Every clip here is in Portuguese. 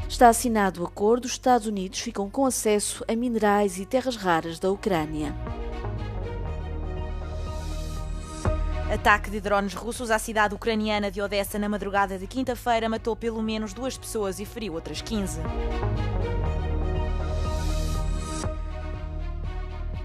Está assinado o acordo, os Estados Unidos ficam com acesso a minerais e terras raras da Ucrânia. Ataque de drones russos à cidade ucraniana de Odessa na madrugada de quinta-feira matou pelo menos 2 pessoas e feriu outras 15.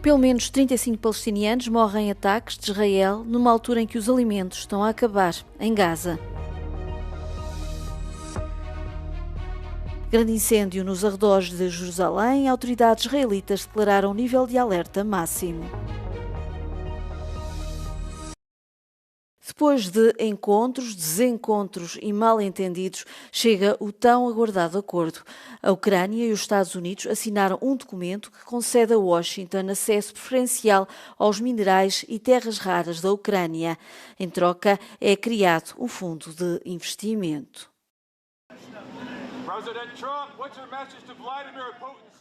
Pelo menos 35 palestinianos morrem em ataques de Israel numa altura em que os alimentos estão a acabar em Gaza. Grande incêndio nos arredores de Jerusalém. Autoridades israelitas declararam nível de alerta máximo. Depois de encontros, desencontros e mal-entendidos, chega o tão aguardado acordo. A Ucrânia e os Estados Unidos assinaram um documento que concede a Washington acesso preferencial aos minerais e terras raras da Ucrânia. Em troca, é criado um fundo de investimento.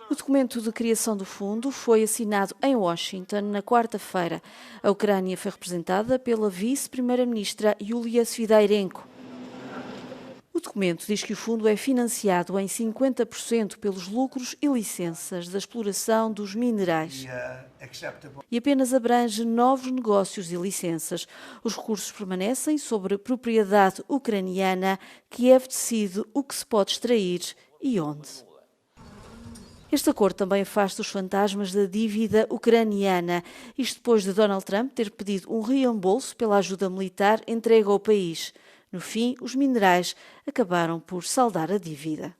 O documento de criação do fundo foi assinado em Washington na quarta-feira. A Ucrânia foi representada pela vice-primeira-ministra Yulia Svyrydenko. O documento diz que o fundo é financiado em 50% pelos lucros e licenças da exploração dos minerais e apenas abrange novos negócios e licenças. Os recursos permanecem sobre propriedade ucraniana. Kiev decide o que se pode extrair e onde. Este acordo também afasta os fantasmas da dívida ucraniana. Isto depois de Donald Trump ter pedido um reembolso pela ajuda militar entregue ao país. No fim, os minerais acabaram por saldar a dívida.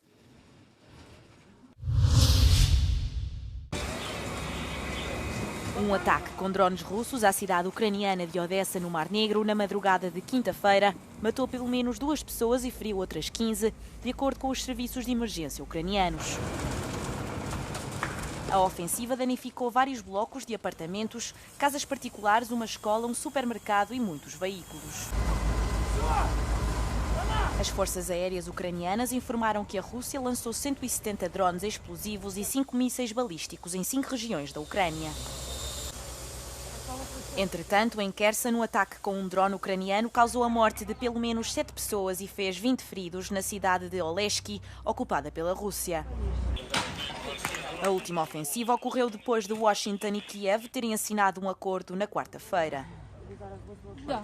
Um ataque com drones russos à cidade ucraniana de Odessa, no Mar Negro, na madrugada de quinta-feira, matou pelo menos 2 pessoas e feriu outras 15, de acordo com os serviços de emergência ucranianos. A ofensiva danificou vários blocos de apartamentos, casas particulares, uma escola, um supermercado e muitos veículos. As forças aéreas ucranianas informaram que a Rússia lançou 170 drones explosivos e 5 mísseis balísticos em 5 regiões da Ucrânia. Entretanto, em Kherson, um ataque com um drone ucraniano causou a morte de pelo menos 7 pessoas e fez 20 feridos na cidade de Oleshky, ocupada pela Rússia. A última ofensiva ocorreu depois de Washington e Kiev terem assinado um acordo na quarta-feira.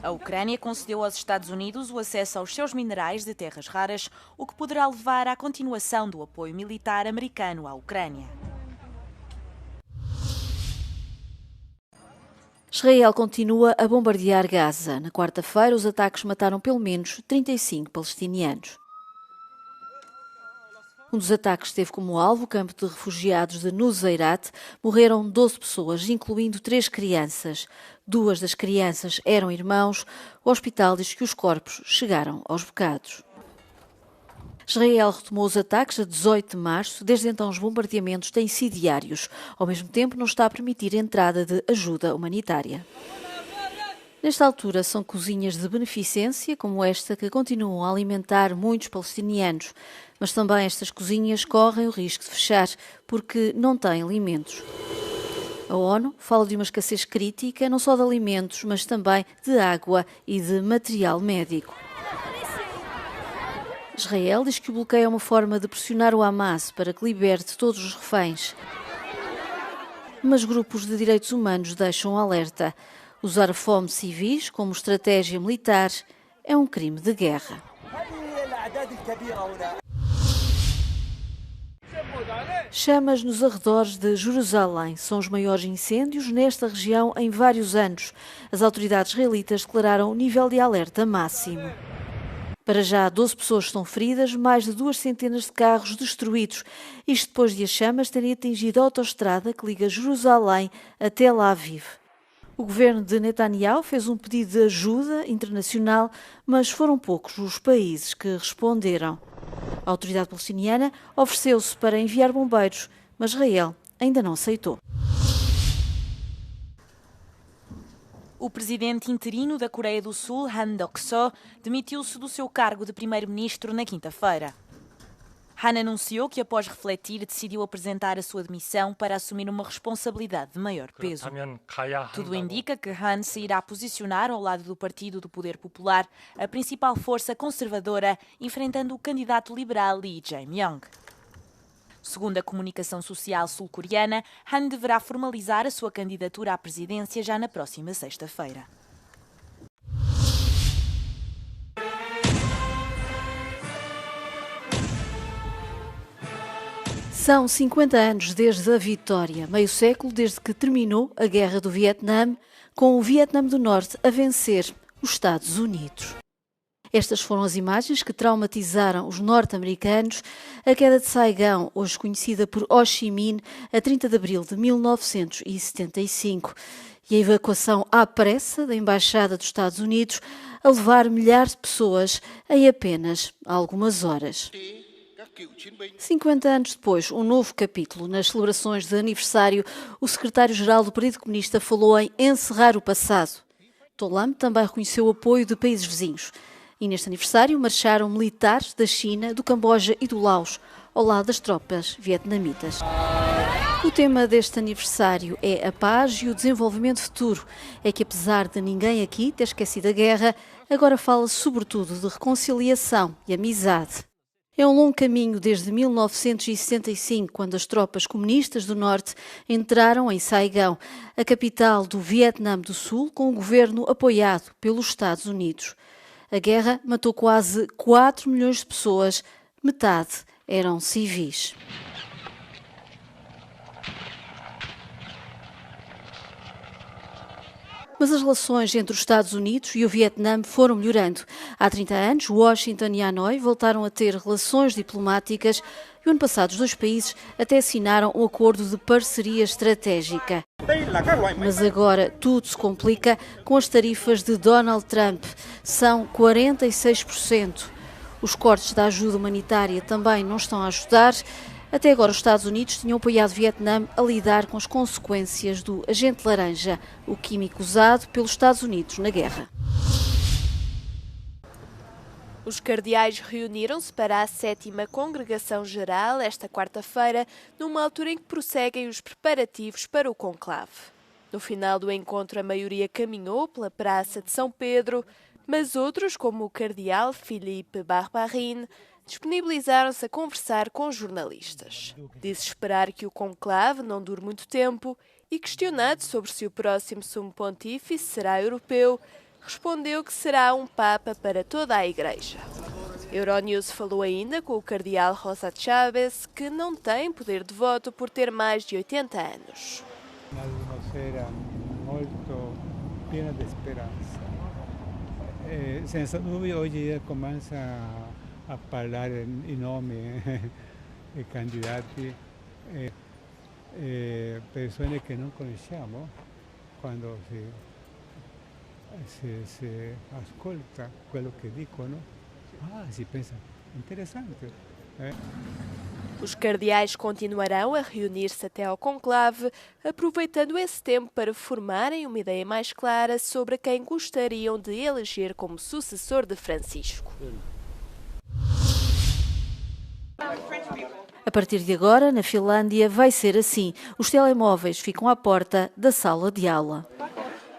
A Ucrânia concedeu aos Estados Unidos o acesso aos seus minerais de terras raras, o que poderá levar à continuação do apoio militar americano à Ucrânia. Israel continua a bombardear Gaza. Na quarta-feira, os ataques mataram pelo menos 35 palestinianos. Um dos ataques teve como alvo o campo de refugiados de Nuseirat. Morreram 12 pessoas, incluindo 3 crianças. 2 das crianças eram irmãos. O hospital diz que os corpos chegaram aos bocados. Israel retomou os ataques a 18 de março. Desde então, os bombardeamentos têm sido diários. Ao mesmo tempo, não está a permitir a entrada de ajuda humanitária. Nesta altura, são cozinhas de beneficência, como esta, que continuam a alimentar muitos palestinianos. Mas também estas cozinhas correm o risco de fechar, porque não têm alimentos. A ONU fala de uma escassez crítica, não só de alimentos, mas também de água e de material médico. Israel diz que o bloqueio é uma forma de pressionar o Hamas para que liberte todos os reféns. Mas grupos de direitos humanos deixam um alerta. Usar a fome de civis como estratégia militar é um crime de guerra. Chamas nos arredores de Jerusalém. São os maiores incêndios nesta região em vários anos. As autoridades israelitas declararam o nível de alerta máximo. Para já, 12 pessoas estão feridas, mais de 2 centenas de carros destruídos. Isto depois de as chamas terem atingido a autoestrada que liga Jerusalém a Tel Aviv. O governo de Netanyahu fez um pedido de ajuda internacional, mas foram poucos os países que responderam. A autoridade palestiniana ofereceu-se para enviar bombeiros, mas Israel ainda não aceitou. O presidente interino da Coreia do Sul, Han Duck-soo, demitiu-se do seu cargo de primeiro-ministro na quinta-feira. Han anunciou que, após refletir, decidiu apresentar a sua demissão para assumir uma responsabilidade de maior peso. Tudo indica que Han se irá posicionar ao lado do Partido do Poder Popular, a principal força conservadora, enfrentando o candidato liberal Lee Jae-myung. Segundo a comunicação social sul-coreana, Han deverá formalizar a sua candidatura à presidência já na próxima sexta-feira. São 50 anos desde a vitória, meio século desde que terminou a Guerra do Vietnã, com o Vietnã do Norte a vencer os Estados Unidos. Estas foram as imagens que traumatizaram os norte-americanos. A queda de Saigão, hoje conhecida por Ho Chi Minh, a 30 de abril de 1975. E a evacuação à pressa da Embaixada dos Estados Unidos a levar milhares de pessoas em apenas algumas horas. 50 anos depois, um novo capítulo. Nas celebrações de aniversário, o secretário-geral do Partido Comunista falou em encerrar o passado. To Lam também reconheceu o apoio de países vizinhos. E neste aniversário marcharam militares da China, do Camboja e do Laos, ao lado das tropas vietnamitas. O tema deste aniversário é a paz e o desenvolvimento futuro. É que apesar de ninguém aqui ter esquecido a guerra, agora fala-se sobretudo de reconciliação e amizade. É um longo caminho desde 1965, quando as tropas comunistas do Norte entraram em Saigão, a capital do Vietnã do Sul, com o governo apoiado pelos Estados Unidos. A guerra matou quase 4 milhões de pessoas, metade eram civis. Mas as relações entre os Estados Unidos e o Vietnã foram melhorando. Há 30 anos, Washington e Hanoi voltaram a ter relações diplomáticas e, o ano passado, os dois países até assinaram um acordo de parceria estratégica. Mas agora tudo se complica com as tarifas de Donald Trump. São 46%. Os cortes da ajuda humanitária também não estão a ajudar. Até agora, os Estados Unidos tinham apoiado o Vietnã a lidar com as consequências do agente laranja, o químico usado pelos Estados Unidos na guerra. Os cardeais reuniram-se para a 7ª Congregação Geral esta quarta-feira, numa altura em que prosseguem os preparativos para o conclave. No final do encontro, a maioria caminhou pela Praça de São Pedro, mas outros, como o cardeal Philippe Barbarin, disponibilizaram-se a conversar com jornalistas. Disse esperar que o conclave não dure muito tempo e, questionado sobre se o próximo sumo pontífice será europeu, respondeu que será um Papa para toda a Igreja. Euronews falou ainda com o cardeal Rosa Chávez, que não tem poder de voto por ter mais de 80 anos. Un'atmosfera molto piena di speranza. Senza dubbio oggi comincia a parlare i nomi dei candidati, persone che non conosciamo, quando si ascolta quello che dicono, si pensa, interessante. Os cardeais continuarão a reunir-se até ao conclave, aproveitando esse tempo para formarem uma ideia mais clara sobre quem gostariam de eleger como sucessor de Francisco. A partir de agora, na Finlândia, vai ser assim. Os telemóveis ficam à porta da sala de aula.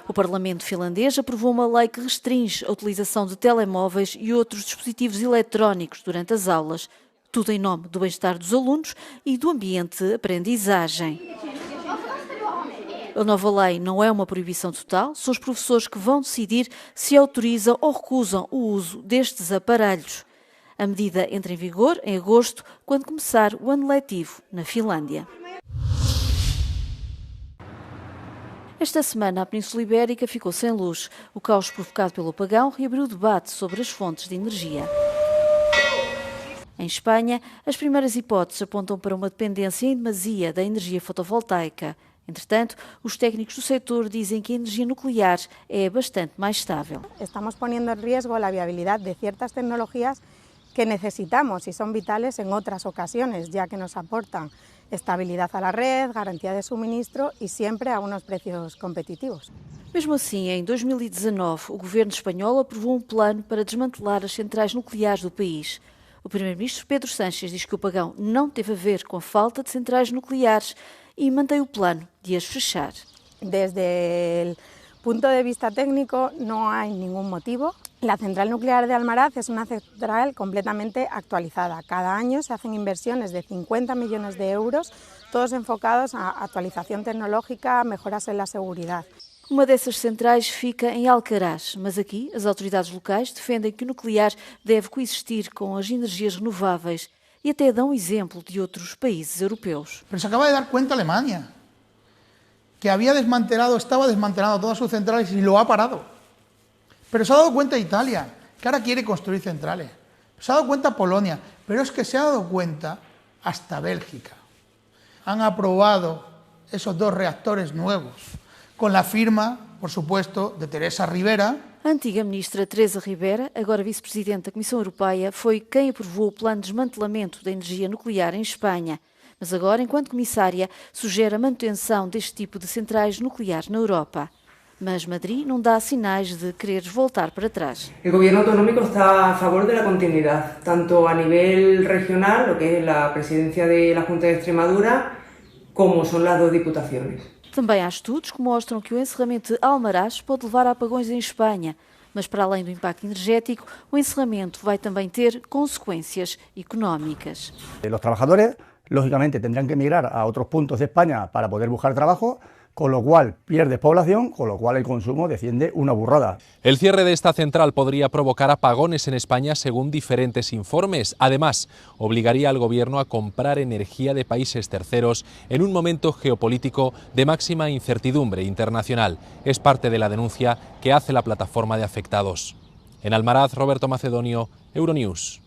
O Parlamento finlandês aprovou uma lei que restringe a utilização de telemóveis e outros dispositivos eletrónicos durante as aulas. Tudo em nome do bem-estar dos alunos e do ambiente de aprendizagem. A nova lei não é uma proibição total, são os professores que vão decidir se autorizam ou recusam o uso destes aparelhos. A medida entra em vigor em agosto, quando começar o ano letivo na Finlândia. Esta semana, a Península Ibérica ficou sem luz. O caos provocado pelo apagão reabriu o debate sobre as fontes de energia. Em Espanha, as primeiras hipóteses apontam para uma dependência em demasia da energia fotovoltaica. Entretanto, os técnicos do setor dizem que a energia nuclear é bastante mais estável. Estamos poniendo en riesgo la viabilidad de ciertas tecnologías que necesitamos y son vitales en otras ocasiones, ya que nos aportan estabilidad a la red, garantía de suministro y siempre a unos precios competitivos. Mesmo assim, em 2019, o governo espanhol aprovou um plano para desmantelar as centrais nucleares do país. O primeiro-ministro Pedro Sánchez diz que o apagão não teve a ver com a falta de centrais nucleares e mantém o plano de as fechar. Desde el punto de vista técnico no hay ningún motivo La central nuclear de Almaraz es una central completamente actualizada. Cada año se hacen inversiones de 50 millones de euros, todos enfocados a actualización tecnológica, mejoras en la seguridad. Uma dessas centrais fica em Alcaraz, mas aqui as autoridades locais defendem que o nuclear deve coexistir com as energias renováveis e até dão exemplo de outros países europeus. Pero se acaba de dar cuenta Alemania, que estaba desmantelando todas sus centrales y lo ha parado. Pero se ha dado cuenta Italia, que ahora quiere construir centrales. Se ha dado cuenta Polonia, pero es que se ha dado cuenta hasta Bélgica. Han aprobado esos 2 reactores nuevos, con la firma, por supuesto, de Teresa Ribera. A antiga ministra Teresa Ribera, agora vice-presidente da Comissão Europeia, foi quem aprovou o plano de desmantelamento da energia nuclear em Espanha. Mas agora, enquanto comissária, sugere a manutenção deste tipo de centrais nucleares na Europa. Mas Madrid não dá sinais de querer voltar para trás. El gobierno autonómico está a favor de la continuidad, tanto a nivel regional, lo que es la presidencia de la Junta de Extremadura, como son las 2 diputaciones. Também há estudos que mostram que o encerramento de Almaraz pode levar a apagões em Espanha. Mas para além do impacto energético, o encerramento vai também ter consequências económicas. Los trabajadores, lógicamente, tendrán que emigrar a otros puntos de España para poder buscar trabajo, con lo cual pierde población, con lo cual el consumo desciende una burrada. El cierre de esta central podría provocar apagones en España según diferentes informes. Además, obligaría al gobierno a comprar energía de países terceros en un momento geopolítico de máxima incertidumbre internacional. Es parte de la denuncia que hace la plataforma de afectados. En Almaraz, Roberto Macedonio, Euronews.